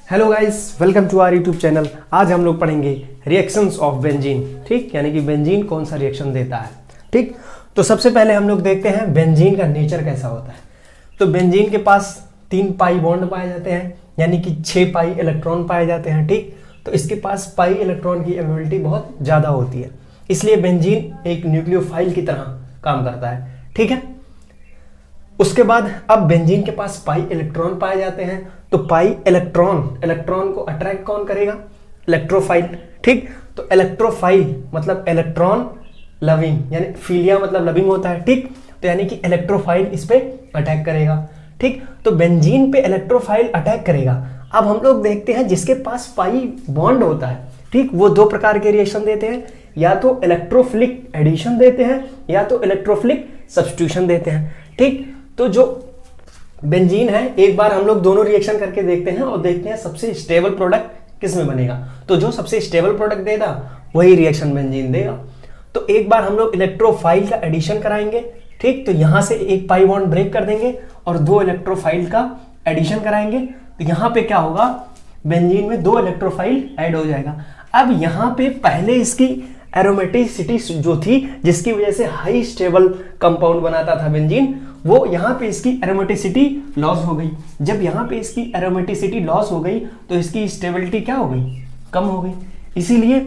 Hello guys, welcome to our YouTube channel. आज हम लोग पढ़ेंगे रिएक्शंस ऑफ बेंजीन। ठीक, यानी कि बेंजीन कौन सा रिएक्शन देता है। ठीक, तो सबसे पहले हम लोग देखते हैं बेंजीन का नेचर कैसा होता है। तो बेंजीन के पास 3 पाई बॉन्ड पाए जाते हैं, यानी कि 6 पाई इलेक्ट्रॉन पाए जाते हैं। ठीक, तो इसके पास पाई इलेक्ट्रॉन की अवेलेबिलिटी बहुत ज़्यादा होती है, इसलिए बेंजीन एक न्यूक्लियोफाइल की तरह काम करता है। ठीक है, उसके बाद अब बेंजीन के पास पाई इलेक्ट्रॉन पाए जाते हैं, तो पाई इलेक्ट्रॉन को अट्रैक्ट कौन करेगा? इलेक्ट्रोफाइल। ठीक, तो इलेक्ट्रोफाइल मतलब इलेक्ट्रॉन लविंग, यानी फिलिया मतलब लविंग होता है। ठीक, तो यानी कि इलेक्ट्रोफाइल इस पे अटैक करेगा। ठीक, तो बेंजीन पे इलेक्ट्रोफाइल अटैक करेगा। अब हम लोग देखते हैं जिसके पास पाई बॉन्ड होता है, ठीक, वो 2 प्रकार के रिएक्शन देते हैं, या तो इलेक्ट्रोफिलिक एडिशन देते हैं या तो इलेक्ट्रोफिलिक सब्स्टिट्यूशन देते हैं। ठीक, तो जो बेंजीन है, एक बार हम लोग दोनों रिएक्शन करके देखते हैं और देखते हैं सबसे स्टेबल प्रोडक्ट किस में बनेगा। तो जो सबसे स्टेबल प्रोडक्ट देगा वही रिएक्शन बेंजीन देगा। तो एक बार हम लोग इलेक्ट्रोफाइल का एडिशन कराएंगे। ठीक, तो यहां से एक पाई बॉन्ड ब्रेक कर देंगे और 2 इलेक्ट्रोफाइल का एडिशन कराएंगे। तो यहां पे क्या होगा, बेंजीन में 2 इलेक्ट्रोफाइल ऐड हो जाएगा। अब यहां पे पहले इसकी एरोमेटिसिटी जो थी, जिसकी वजह से हाई स्टेबल कंपाउंड बनाता था बेंजीन, वो यहां पे इसकी एरोमेटिसिटी लॉस हो गई। जब यहां पे इसकी एरोमेटिसिटी लॉस हो गई तो इसकी स्टेबिलिटी क्या हो गई? कम हो गई। इसीलिए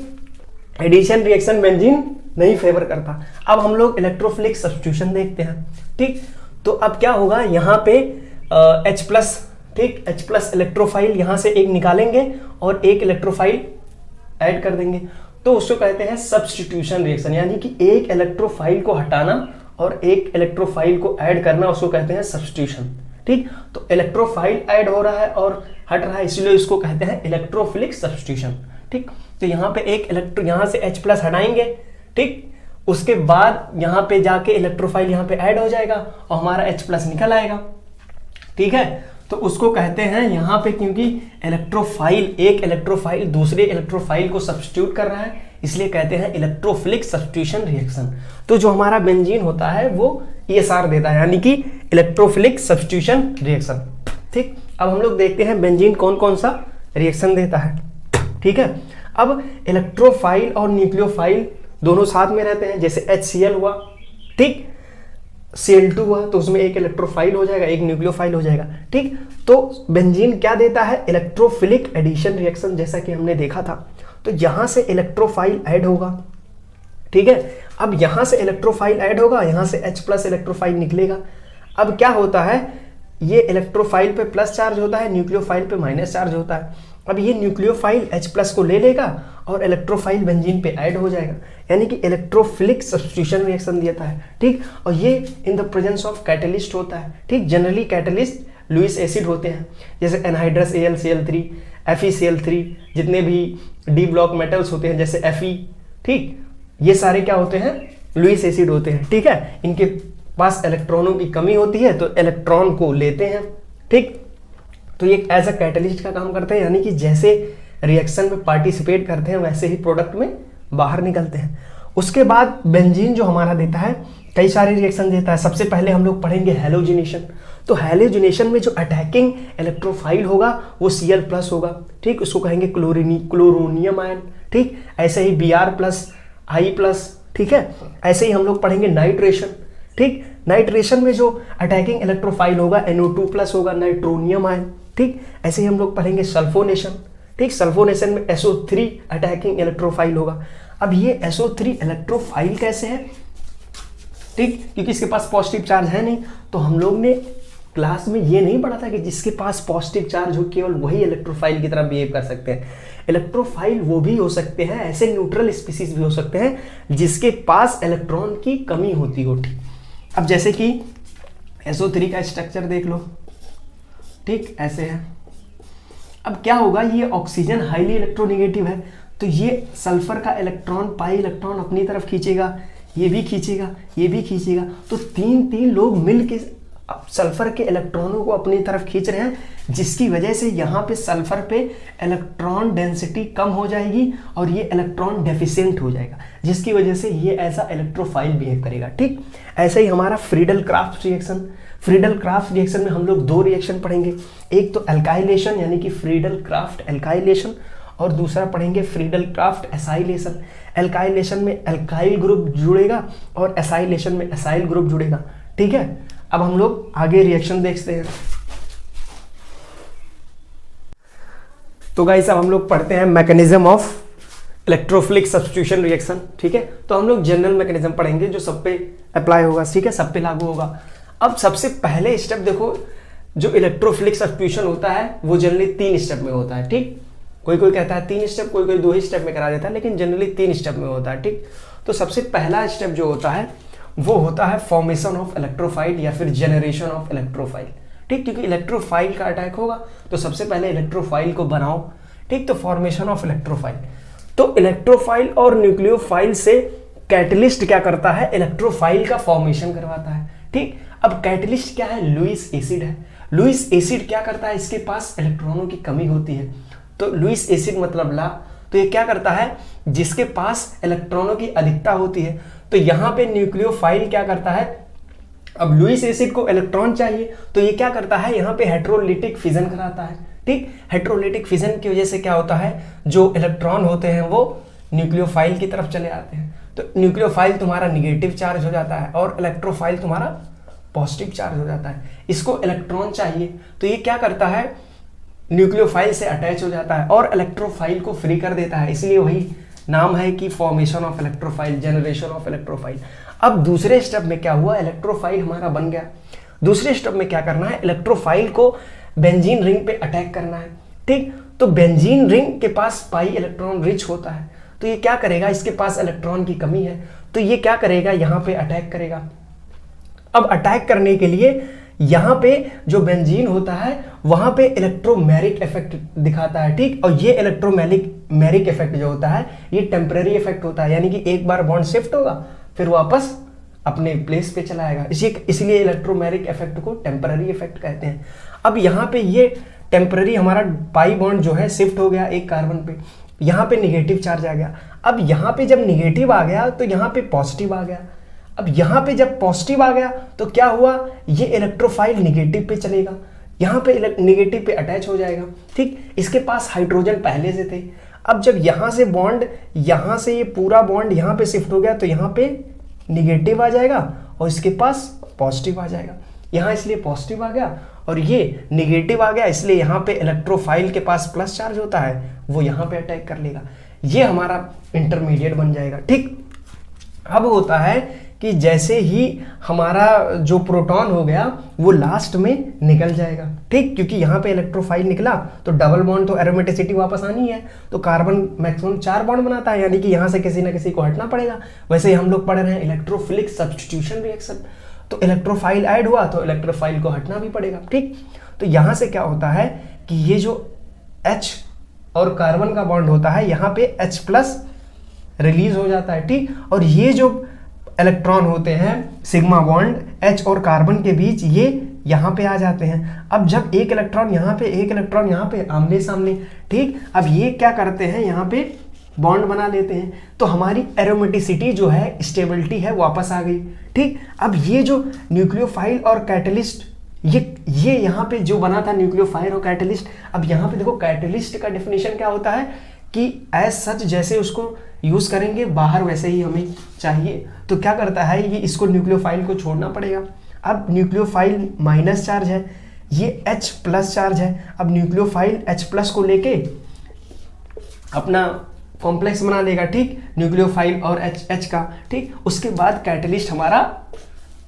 एडिशन रिएक्शन बेंजीन नहीं फेवर करता। अब हम लोग इलेक्ट्रोफिलिक सब्स्टिट्यूशन देखते हैं। ठीक, तो अब क्या होगा, यहां पे H+, ठीक, H+ इलेक्ट्रोफाइल यहां से एक निकालेंगे और एक इलेक्ट्रोफाइल ऐड कर देंगे, तो उसको कहते हैं सब्स्टिट्यूशन रिएक्शन, यानी कि एक इलेक्ट्रोफाइल को हटाना और एक इलेक्ट्रोफाइल को ऐड करना, उसको कहते हैं सब्स्टिट्यूशन। ठीक, तो इलेक्ट्रोफाइल ऐड हो रहा है और हट रहा है, इसलिए इसको कहते हैं इलेक्ट्रोफिलिक सब्स्टिट्यूशन। ठीक, तो यहाँ पे एक यहाँ से H+ हटाएंगे। ठीक, उसके बाद यहाँ पे जाके इलेक्ट्रोफाइल यहाँ पे ऐड हो जाएगा और हमारा H+ निकल आएगा। ठीक है, तो उसको कहते हैं यहाँ पे, क्योंकि एक इलेक्ट्रोफाइल दूसरे इलेक्ट्रोफाइल को सब्स्टिट्यूट कर रहा है, इसलिए कहते हैं इलेक्ट्रोफिलिक सब्स्टिट्यूशन रिएक्शन। तो जो हमारा बेंजीन होता है वो ESR देता है, यानी कि इलेक्ट्रोफिलिक सब्स्टिट्यूशन रिएक्शन। ठीक, अब हम लोग देखते हैं बेंजीन कौन कौन सा रिएक्शन देता है। ठीक है, अब इलेक्ट्रोफाइल और न्यूक्लियोफाइल दोनों साथ में रहते हैं। जैसे HCl हुआ, ठीक, Cl2 हुआ, तो उसमें एक इलेक्ट्रोफाइल हो जाएगा, एक न्यूक्लियोफाइल हो जाएगा। ठीक, तो बेंजीन क्या देता है? इलेक्ट्रोफिलिक एडिशन रिएक्शन, जैसा कि हमने देखा था। तो यहां से इलेक्ट्रोफाइल ऐड होगा। ठीक है, अब यहां से इलेक्ट्रोफाइल ऐड होगा, यहां से H+ इलेक्ट्रोफाइल निकलेगा। अब क्या होता है, ये इलेक्ट्रोफाइल पे प्लस चार्ज होता है, न्यूक्लियोफाइल पे माइनस चार्ज होता है। अब ये न्यूक्लियोफाइल H+ को ले लेगा और इलेक्ट्रोफाइल बेंजीन पे ऐड हो जाएगा, यानी कि इलेक्ट्रोफिलिक सब्स्टिट्यूशन रिएक्शन देता है। ठीक, और ये इन द प्रेजेंस ऑफ कैटलिस्ट होता है। ठीक, जनरली कैटलिस्ट लुईस एसिड होते हैं, जैसे एनहाइड्रस AlCl3, FeCl3, जितने भी डी ब्लॉक मेटल्स होते हैं जैसे Fe, ठीक, ये सारे क्या होते हैं? लुईस एसिड होते हैं। ठीक है, इनके पास इलेक्ट्रॉनों की कमी होती है तो इलेक्ट्रॉन को लेते हैं। ठीक, तो ये एज अ कैटलिस्ट का काम करते हैं, यानी कि जैसे रिएक्शन में पार्टिसिपेट करते हैं वैसे ही प्रोडक्ट में बाहर निकलते हैं। उसके बाद बेंजीन जो हमारा देता है, कई सारे रिएक्शन देता है। सबसे पहले हम लोग पढ़ेंगे हैलोजिनेशन। तो हैलोजिनेशन में जो अटैकिंग इलेक्ट्रोफाइल होगा वो Cl+ होगा। ठीक, उसको कहेंगे क्लोरोनियम आयन। ठीक, ऐसे ही Br+, I+। ठीक है, ऐसे ही हम लोग पढ़ेंगे नाइट्रेशन। ठीक, नाइट्रेशन में जो अटैकिंग इलेक्ट्रोफाइल होगा NO2+ होगा, नाइट्रोनियम आयन। ठीक, ऐसे ही हम लोग पढ़ेंगे सल्फोनेशन। ठीक, सल्फोनेशन में SO3 अटैकिंग इलेक्ट्रोफाइल होगा। अब ये SO3 इलेक्ट्रोफाइल कैसे है? ठीक, क्योंकि इसके पास पॉजिटिव चार्ज है नहीं, तो हम लोग ने क्लास में ये नहीं पढ़ा था कि जिसके पास पॉजिटिव चार्ज हो केवल वही इलेक्ट्रोफाइल की तरह बिहेव कर सकते हैं। इलेक्ट्रोफाइल वो भी हो सकते हैं, ऐसे न्यूट्रल स्पीसीज भी हो सकते हैं जिसके पास इलेक्ट्रॉन की कमी होती हो। ठीक, अब जैसे कि SO3 का स्ट्रक्चर देख लो। ठीक, ऐसे है। अब क्या होगा, ये ऑक्सीजन हाईली इलेक्ट्रोनेगेटिव है, तो ये सल्फर का इलेक्ट्रॉन, पाई इलेक्ट्रॉन अपनी तरफ खींचेगा, ये भी खींचेगा, ये भी खींचेगा, तो 3 लोग मिल के अब सल्फर के इलेक्ट्रॉनों को अपनी तरफ खींच रहे हैं, जिसकी वजह से यहाँ पे सल्फर पे इलेक्ट्रॉन डेंसिटी कम हो जाएगी और ये इलेक्ट्रॉन डेफिशिएंट हो जाएगा, जिसकी वजह से ये ऐसा इलेक्ट्रोफाइल बिहेव करेगा। ठीक, ऐसे ही हमारा Friedel craft reaction. Friedel craft reaction में हम लोग दो रिएक्शन पढ़ेंगे, एक तो एल्काइलेशन यानी कि फ्रीडल क्राफ्ट एल्काइलेशन, और दूसरा पढ़ेंगे फ्रीडल क्राफ्ट एसाइलेशन। एल्काइलेशन में एल्काइल ग्रुप जुड़ेगा और एसाइलेशन में एसाइल ग्रुप जुड़ेगा। ठीक है, अब हम लोग आगे रिएक्शन देखते हैं। तो गाइस अब हम लोग पढ़ते हैं mechanism of electrophilic substitution reaction. ठीक है, तो हम लोग जनरल मैकेनिज्म पढ़ेंगे जो सब पे अप्लाई होगा। ठीक है, सब पे लागू होगा। अब सबसे पहले स्टेप देखो, जो इलेक्ट्रोफिलिक सब्स्टिट्यूशन होता है वो जनरली 3 स्टेप में होता है। ठीक, कोई कोई कहता है 3 स्टेप, कोई कोई 2 ही स्टेप में करा देता है, लेकिन जनरली 3 स्टेप में होता है। ठीक, तो सबसे पहला स्टेप जो होता है वो होता है फॉर्मेशन ऑफ इलेक्ट्रोफाइल या फिर जनरेशन ऑफ इलेक्ट्रोफाइल। ठीक, क्योंकि इलेक्ट्रोफाइल का अटैक होगा तो सबसे पहले इलेक्ट्रोफाइल को बनाओ। ठीक, तो फॉर्मेशन ऑफ इलेक्ट्रोफाइल। तो इलेक्ट्रोफाइल और न्यूक्लियोफाइल से कैटलिस्ट क्या करता है, इलेक्ट्रोफाइल का फॉर्मेशन करवाता है। ठीक, अब कैटलिस्ट क्या है, लुईस एसिड है। लुईस एसिड क्या करता है, इसके पास इलेक्ट्रॉनों की कमी होती है, तो लुईस एसिड मतलब ला, तो ये क्या करता है, जिसके पास इलेक्ट्रॉनों की अधिकता होती है, तो यहां पे न्यूक्लियोफाइल क्या करता है, अब लुईस एसिड को इलेक्ट्रॉन चाहिए तो ये क्या करता है, यहाँ पे हेट्रोलिटिक फिजन कराता है। ठीक, हेट्रोलिटिक फिजन की वजह से क्या होता है, जो इलेक्ट्रॉन होते हैं वो न्यूक्लियोफाइल की तरफ चले आते हैं, तो न्यूक्लियोफाइल तुम्हारा निगेटिव चार्ज हो जाता है और इलेक्ट्रोफाइल तुम्हारा पॉजिटिव चार्ज हो जाता है। इसको इलेक्ट्रॉन चाहिए तो ये क्या करता है, न्यूक्लियोफाइल से अटैच हो जाता है और इलेक्ट्रोफाइल को फ्री कर देता है, इसलिए वही नाम है कि formation of electrophile, generation of electrophile. अब दूसरे स्टेप में क्या हुआ, इलेक्ट्रोफाइल हमारा बन गया। दूसरे स्टेप में क्या करना है, इलेक्ट्रोफाइल को बेंजीन रिंग पे अटैक करना है। ठीक, तो बेंजीन रिंग के पास पाई इलेक्ट्रॉन रिच होता है, तो ये क्या करेगा, इसके पास इलेक्ट्रॉन की कमी है, तो ये क्या करेगा, यहाँ पे अटैक करेगा। अब अटैक करने के लिए यहाँ पे जो बेंजीन होता है वहां पे इलेक्ट्रोमेरिक इफेक्ट दिखाता है। ठीक, और ये इलेक्ट्रोमेरिक इफेक्ट जो होता है ये टेम्परेरी इफेक्ट होता है, यानी कि एक बार बॉन्ड शिफ्ट होगा फिर वापस अपने प्लेस पे चला आएगा, इसलिए इलेक्ट्रोमेरिक इफेक्ट को टेम्परेरी इफेक्ट कहते हैं। अब यहाँ पे ये टेम्परेरी हमारा पाई बॉन्ड जो है शिफ्ट हो गया एक कार्बन पे, यहाँ पे निगेटिव चार्ज आ गया। अब यहाँ पे जब निगेटिव आ गया तो यहाँ पे पॉजिटिव आ गया। अब यहाँ पे जब पॉजिटिव आ गया तो क्या हुआ, ये इलेक्ट्रोफाइल निगेटिव पे चलेगा, यहाँ पे निगेटिव पे अटैच हो जाएगा। ठीक, इसके पास हाइड्रोजन पहले से थे। अब जब यहाँ से बॉन्ड, यहाँ से ये पूरा बॉन्ड यहाँ पे शिफ्ट हो गया तो यहाँ पे निगेटिव आ जाएगा और इसके पास पॉजिटिव आ जाएगा। यहाँ इसलिए पॉजिटिव आ गया और ये निगेटिव आ गया, इसलिए यहाँ पे इलेक्ट्रोफाइल के पास प्लस चार्ज होता है, वो यहाँ पे अटैक कर लेगा, ये हमारा इंटरमीडिएट बन जाएगा। ठीक, अब होता है कि जैसे ही हमारा जो प्रोटॉन हो गया वो लास्ट में निकल जाएगा। ठीक, क्योंकि यहाँ पे इलेक्ट्रोफाइल निकला तो डबल बॉन्ड तो एरोमेटिसिटी वापस आनी है, तो कार्बन मैक्सिमम 4 बॉन्ड बनाता है, यानी कि यहाँ से किसी ना किसी को हटना पड़ेगा। वैसे ही हम लोग पढ़ रहे हैं इलेक्ट्रोफिलिक सब्स्टिट्यूशन रिएक्शन, तो इलेक्ट्रोफाइल ऐड हुआ तो इलेक्ट्रोफाइल को हटना भी पड़ेगा। ठीक, तो यहाँ से क्या होता है कि ये जो H और कार्बन का बॉन्ड होता है यहाँ पे H+ रिलीज हो जाता है। ठीक, और ये जो इलेक्ट्रॉन होते हैं सिग्मा बॉन्ड H और कार्बन के बीच, ये यहाँ पे आ जाते हैं। अब जब एक इलेक्ट्रॉन यहाँ पे, एक इलेक्ट्रॉन यहाँ पे, आमने सामने। ठीक, अब ये क्या करते हैं, यहाँ पे बॉन्ड बना लेते हैं, तो हमारी एरोमेटिसिटी जो है, स्टेबिलिटी है, वापस आ गई। ठीक, अब ये जो न्यूक्लियोफाइल और कैटलिस्ट, ये यहाँ पे जो बना था न्यूक्लियोफाइल और कैटलिस्ट, अब यहाँ पे देखो कैटलिस्ट का डेफिनेशन क्या होता है कि एज सच जैसे उसको यूज करेंगे बाहर वैसे ही हमें चाहिए, तो क्या करता है ये, इसको न्यूक्लियोफाइल को छोड़ना पड़ेगा। अब न्यूक्लियोफाइल माइनस चार्ज है, ये H+ चार्ज है। अब न्यूक्लियोफाइल H+ को लेके अपना कॉम्प्लेक्स बना लेगा। ठीक, न्यूक्लियोफाइल और H का। ठीक, उसके बाद कैटलिस्ट हमारा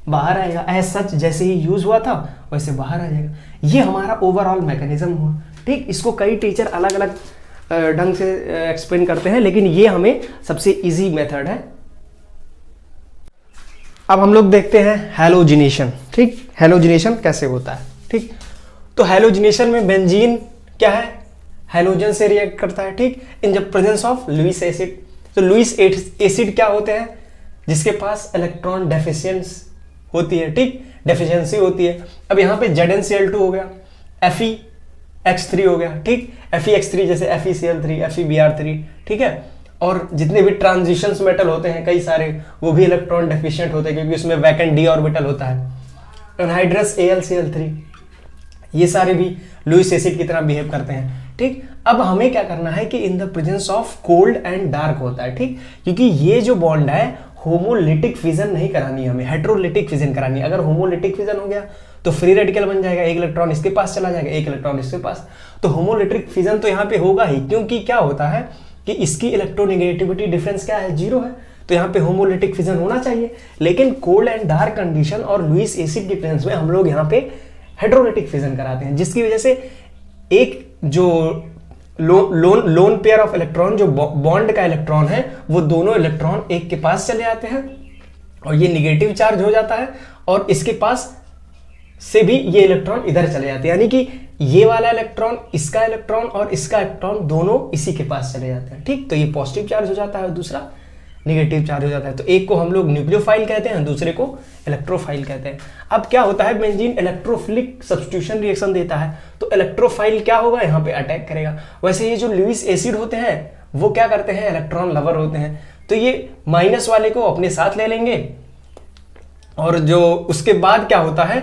बाहर आएगा, एज सच जैसे ही यूज हुआ था वैसे बाहर आ जाएगा। ये हमारा ओवरऑल मैकेनिज्म हुआ। ठीक, इसको कई टीचर अलग अलग ढंग से एक्सप्लेन करते हैं, लेकिन ये हमें सबसे इजी मेथड है। अब हम लोग देखते हैं हैलोजिनेशन। ठीक, हैलोजिनेशन कैसे होता है। ठीक, तो हैलोजिनेशन में बेंजीन क्या है, हैलोजन से रिएक्ट करता है। ठीक, in the presence of Lewis acid. तो लुईस एसिड क्या होते हैं, जिसके पास इलेक्ट्रॉन डेफिशिएंस होती है। ठीक, डेफिशिएंसी होती है। अब यहाँ पे ZnCl2 हो गया, FeX3 हो गया, ठीक, FeX3 जैसे FeCl3, FeBr3, ठीक है। और जितने भी ट्रांजिशंस मेटल होते हैं कई सारे, वो भी इलेक्ट्रॉन डेफिशिएंट होते हैं क्योंकि उसमें वैकेंट d ऑर्बिटल होता है। एनहाइड्रस AlCl3, ये सारे भी लुईस एसिड की तरह बिहेव करते हैं, ठीक। अब हमें क्या करना है कि इन the presence of cold and dark होता है, ठीक, क्योंकि ये जो बॉन्ड है होमोलिटिक फिजन नहीं करानी है हमें, हेट्रोलिटिक फिजन करानी है। अगर होमोलिटिक फिजन हो गया तो फ्री रेडिकल बन जाएगा, एक इलेक्ट्रॉन इसके पास चला जाएगा, एक इलेक्ट्रॉन इसके पास, तो होमोलिटिक फिजन तो यहाँ पे होगा ही, क्योंकि क्या होता है कि इसकी इलेक्ट्रोनेगेटिविटी डिफरेंस क्या है, 0 है, तो यहाँ पे होमोलिटिक फिजन होना चाहिए। लेकिन कोल्ड एंड डार्क कंडीशन और लुईस एसिड के प्रेजेंस में हम लोग यहाँ पे हेट्रोलिटिक फिजन कराते हैं, जिसकी वजह से एक जो लोन पेयर ऑफ इलेक्ट्रॉन, जो बॉन्ड का इलेक्ट्रॉन है, वो दोनों इलेक्ट्रॉन एक के पास चले जाते हैं और ये निगेटिव चार्ज हो जाता है, और इसके पास से भी ये इलेक्ट्रॉन इधर चले जाते हैं, यानी कि ये वाला इलेक्ट्रॉन, इसका इलेक्ट्रॉन और इसका इलेक्ट्रॉन दोनों इसी के पास चले जाते हैं, ठीक। तो ये पॉजिटिव चार्ज हो जाता है और दूसरा निगेटिव चार्ज हो जाता है। तो एक को हम लोग न्यूक्लियोफाइल कहते हैं, दूसरे को इलेक्ट्रोफाइल कहते हैं। अब क्या होता है, बेंजीन इलेक्ट्रोफिलिक सब्स्टिट्यूशन रिएक्शन देता है, तो इलेक्ट्रोफाइल क्या होगा, यहाँ पे अटैक करेगा। वैसे ये जो लुईस एसिड होते हैं वो क्या करते हैं, इलेक्ट्रॉन लवर होते हैं, तो ये माइनस वाले को अपने साथ ले लेंगे, और जो उसके बाद क्या होता है,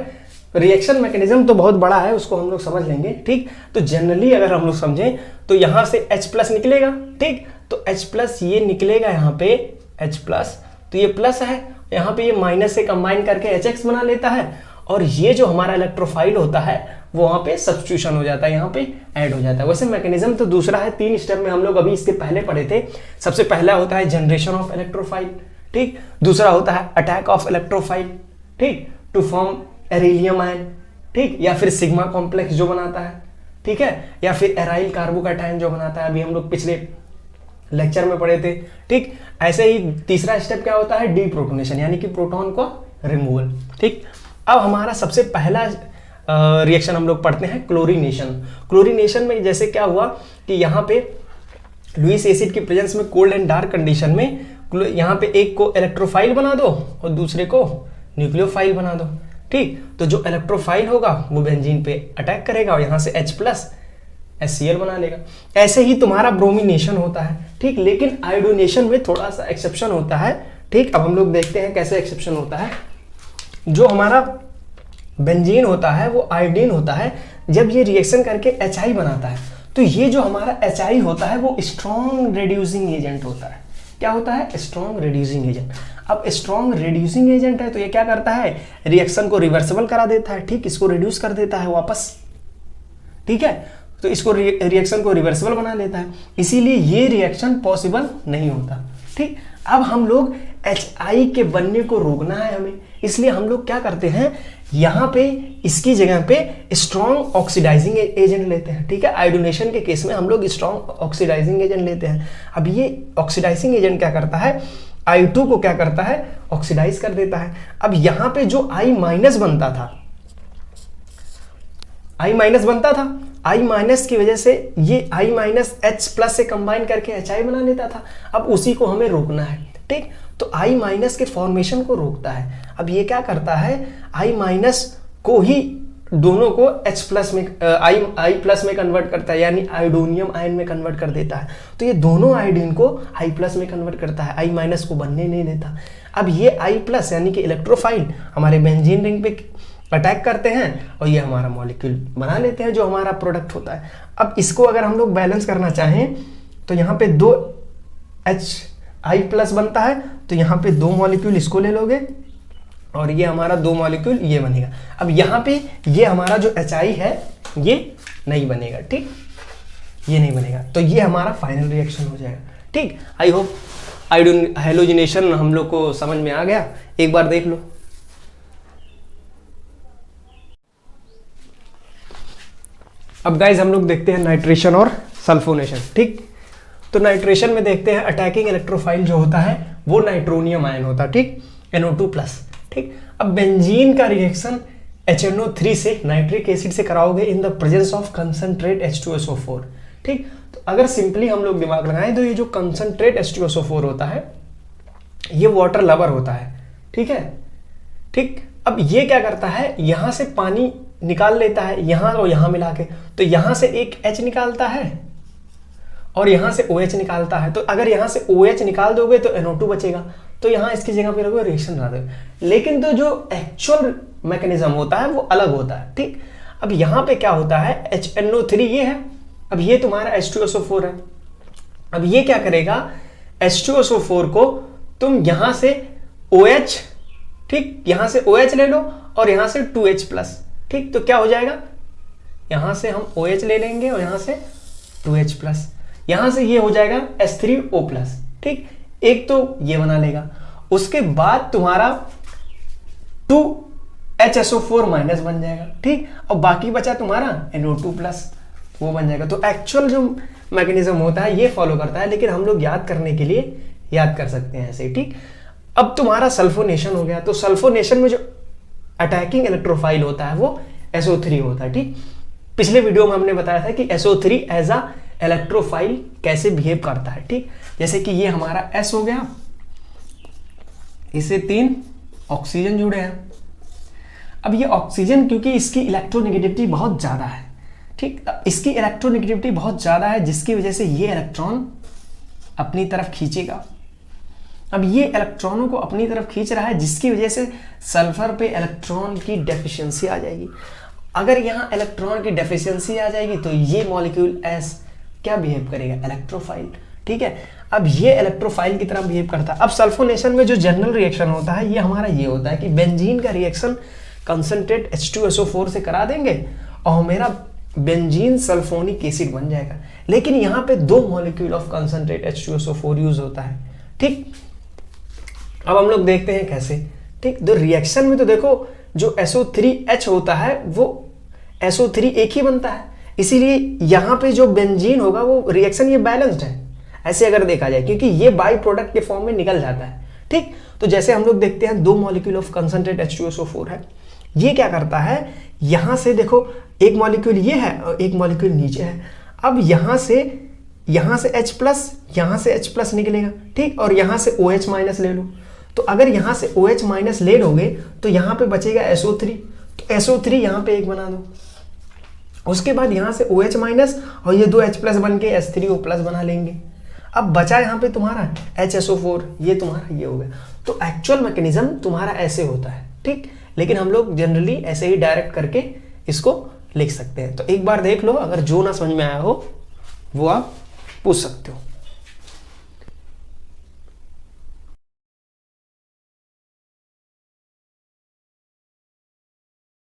रिएक्शन मैकेनिज्म तो बहुत बड़ा है, उसको हम लोग समझ लेंगे, ठीक। तो जनरली अगर हम लोग समझें तो यहां से H+ निकलेगा, ठीक, तो H+ ये निकलेगा यहाँ पे H+, तो ये प्लस है, यहाँ पे ये माइनस से कंबाइन करके HX बना लेता है, और ये जो हमारा इलेक्ट्रोफाइल होता है वो वहाँ पे सब्स्टिट्यूशन हो जाता है, यहाँ पे ऐड हो जाता है। वैसे मैकेनिज्म तो दूसरा है, 3 स्टेप में हम लोग अभी इसके पहले पढ़े थे। सबसे पहला होता है जनरेशन ऑफ इलेक्ट्रोफाइल, ठीक, दूसरा होता है अटैक ऑफ इलेक्ट्रोफाइल, ठीक, टू फॉर्म एरिलियम आयन, ठीक, या फिर सिग्मा कॉम्प्लेक्स जो बनाता है, ठीक है, या फिर एराइल कार्बोकैटायन जो बनाता है, अभी हम लोग पिछले लेक्चर में पढ़े थे, ठीक। ऐसे ही तीसरा स्टेप क्या होता है, डीप्रोटोनेशन, यानी कि प्रोटॉन को रिमूवल, ठीक। अब हमारा सबसे पहला रिएक्शन हम लोग पढ़ते हैं क्लोरीनेशन। क्लोरीनेशन में जैसे क्या हुआ कि यहाँ पे लुईस एसिड की प्रेजेंस में कोल्ड एंड डार्क कंडीशन में यहाँ पे एक को इलेक्ट्रोफाइल बना दो और दूसरे को न्यूक्लियोफाइल बना दो, ठीक। तो जो इलेक्ट्रोफाइल होगा वो बेंजीन पे अटैक करेगा और यहाँ से H+ HCl बना लेगा। ऐसे ही तुम्हारा ब्रोमिनेशन होता है, ठीक, लेकिन आयोडोनेशन में थोड़ा सा एक्सेप्शन होता है, ठीक। अब हम लोग देखते हैं कैसे एक्सेप्शन होता है। जो हमारा बेंजीन होता है वो आयोडीन होता है, जब ये रिएक्शन करके HI बनाता है तो ये जो हमारा HI होता है वो स्ट्रॉन्ग रिड्यूसिंग एजेंट होता है। क्या होता है, स्ट्रॉन्ग रिड्यूसिंग एजेंट। अब स्ट्रॉन्ग रिड्यूसिंग एजेंट है तो ये क्या करता है, रिएक्शन को रिवर्सिबल करा देता है, ठीक, इसको रिड्यूस कर देता है वापस, ठीक है, तो इसको रिएक्शन को रिवर्सिबल बना देता है, इसीलिए ये रिएक्शन पॉसिबल नहीं होता, ठीक। अब हम लोग HI के बनने को रोकना है हमें, इसलिए हम लोग क्या करते हैं, यहाँ पे इसकी जगह पे स्ट्रॉन्ग ऑक्सीडाइजिंग एजेंट लेते हैं, ठीक है। आयोडोनेशन के केस में हम लोग स्ट्रॉन्ग ऑक्सीडाइजिंग एजेंट लेते हैं। अब ये ऑक्सीडाइजिंग एजेंट क्या करता है, I2 को क्या करता है, ऑक्सीडाइज कर देता है। अब यहाँ पे जो I- बनता था, I- बनता था, I- की वजह से ये I- H+ से कंबाइन करके HI बना लेता था। अब उसी को हमें रोकना है, ठीक, तो I- के फॉर्मेशन को रोकता है। अब ये क्या करता है, I- को ही दोनों को H+ में I+ में कन्वर्ट करता है, यानी आयोडोनियम आयन में कन्वर्ट कर देता है। तो ये दोनों आयोडीन को I+ में कन्वर्ट करता है, I- को बनने नहीं देता। अब ये I+ यानी कि इलेक्ट्रोफाइल हमारे बेंजीन रिंग पे अटैक करते हैं और ये हमारा मॉलिक्यूल बना लेते हैं जो हमारा प्रोडक्ट होता है। अब इसको अगर हम लोग बैलेंस करना चाहें तो यहाँ पे 2 HI+ बनता है, तो यहाँ पे 2 मॉलिक्यूल इसको ले लोगे और ये हमारा 2 मॉलिक्यूल ये बनेगा। अब यहाँ पे ये हमारा जो HI है ये नहीं बनेगा, ठीक, ये नहीं बनेगा, तो ये हमारा फाइनल रिएक्शन हो जाएगा, ठीक। आई होप हाइड्रोजनेशन हम लोग को समझ में आ गया, एक बार देख लो। अब गाइज हम लोग देखते हैं नाइट्रेशन और सल्फोनेशन, ठीक। तो नाइट्रेशन में देखते हैं अटैकिंग इलेक्ट्रोफाइल जो होता है वो नाइट्रोनियम आयन होता है, ठीक, NO2+, ठीक। अब बेंजीन का रिएक्शन HNO3 से नाइट्रिक एसिड से कराओगे इन the presence of concentrate H2SO4, ठीक। तो अगर सिंपली हम लोग दिमाग लगाएं तो ये जो कंसंट्रेट H2SO4 होता है ये वाटर लवर होता है, ठीक है, ठीक। अब ये क्या करता है, यहां से पानी निकाल लेता है यहां और यहां मिला के, तो यहां से एक H निकालता है और यहां से OH निकालता है। तो अगर यहां से OH निकाल दोगे तो NO2 बचेगा, तो यहां इसकी जगह पे रखोगे रिएक्शन बना दोगे। लेकिन तो जो एक्चुअल मैकेनिज्म होता है वो अलग होता है, ठीक। अब यहां पे क्या होता है, HNO3 ये है, अब ये तुम्हारा H2SO4 है। अब ये क्या करेगा, H2SO4 को तुम यहां से OH, ठीक, यहां से OH ले लो और यहां से 2H+, ठीक। तो क्या हो जाएगा, यहां से हम OH ले लेंगे और यहां से 2H+, यहां से ये हो जाएगा H3O+, ठीक। एक तो ये बना लेगा, उसके बाद तुम्हारा 2HSO4- बन जाएगा, ठीक। और बाकी बचा तुम्हारा NO2+, वो बन जाएगा। तो एक्चुअल जो मैकेनिज्म होता है ये फॉलो करता है, लेकिन हम लोग याद करने के लिए याद कर सकते हैं ऐसे, ठीक। अब तुम्हारा सल्फोनेशन हो गया, तो सल्फोनेशन में जो अटैकिंग इलेक्ट्रोफाइल होता है वो SO3 होता है, ठीक। पिछले वीडियो में हमने बताया था कि SO3 एज अ इलेक्ट्रोफाइल कैसे बिहेव करता है, ठीक। जैसे कि ये हमारा S हो गया, इसे 3 ऑक्सीजन जुड़े हैं। अब ये ऑक्सीजन क्योंकि इसकी इलेक्ट्रोनेगेटिविटी बहुत ज्यादा है, ठीक, इसकी इलेक्ट्रोनेगेटिविटी बहुत ज्यादा है जिसकी वजह से ये इलेक्ट्रॉन अपनी तरफ खींचेगा। अब ये इलेक्ट्रॉनों को अपनी तरफ खींच रहा है जिसकी वजह से सल्फर पे इलेक्ट्रॉन की डेफिशिएंसी आ जाएगी। अगर यहाँ इलेक्ट्रॉन की डेफिशिएंसी आ जाएगी तो ये मॉलिक्यूल S क्या बिहेव करेगा, इलेक्ट्रोफाइल, ठीक है। अब ये इलेक्ट्रोफाइल की तरह बिहेव करता है। अब सल्फोनेशन में जो जनरल रिएक्शन होता है ये हमारा ये होता है कि बेंजीन का रिएक्शन कंसंट्रेट H2SO4 से करा देंगे और मेरा बेंजीन सल्फोनिक एसिड बन जाएगा। लेकिन यहाँ पे 2 molecule of concentrate H2SO4 use होता है, ठीक। अब हम लोग देखते हैं कैसे, ठीक। तो रिएक्शन में तो देखो जो SO3H होता है वो SO3 एक ही बनता है, इसीलिए यहाँ पे जो बेंजीन होगा वो रिएक्शन ये बैलेंस्ड है ऐसे अगर देखा जाए, क्योंकि ये बाई प्रोडक्ट के फॉर्म में निकल जाता है, ठीक। तो जैसे हम लोग देखते हैं 2 मॉलिक्यूल ऑफ कंसंट्रेट H2SO4 है, ये क्या करता है, यहां से देखो एक मॉलिक्यूल ये है और एक मॉलिक्यूल नीचे है। अब यहां से H+, यहां से H+ निकलेगा, ठीक, और यहां से OH- ले लो। तो अगर यहां से OH- ले लोगे तो यहां पे बचेगा SO3, तो SO3 यहां पे एक बना दो। उसके बाद यहां से OH- और ये 2 H+ बन के H3O+ बना लेंगे। अब बचा यहां पे तुम्हारा HSO4, ये तुम्हारा ये हो गया। तो एक्चुअल मैकेनिज्म तुम्हारा ऐसे होता है, ठीक। लेकिन हम लोग जनरली ऐसे ही डायरेक्ट करके इसको लिख सकते हैं। तो एक बार देख लो, अगर जो ना समझ में आया हो वो आप पूछ सकते हो।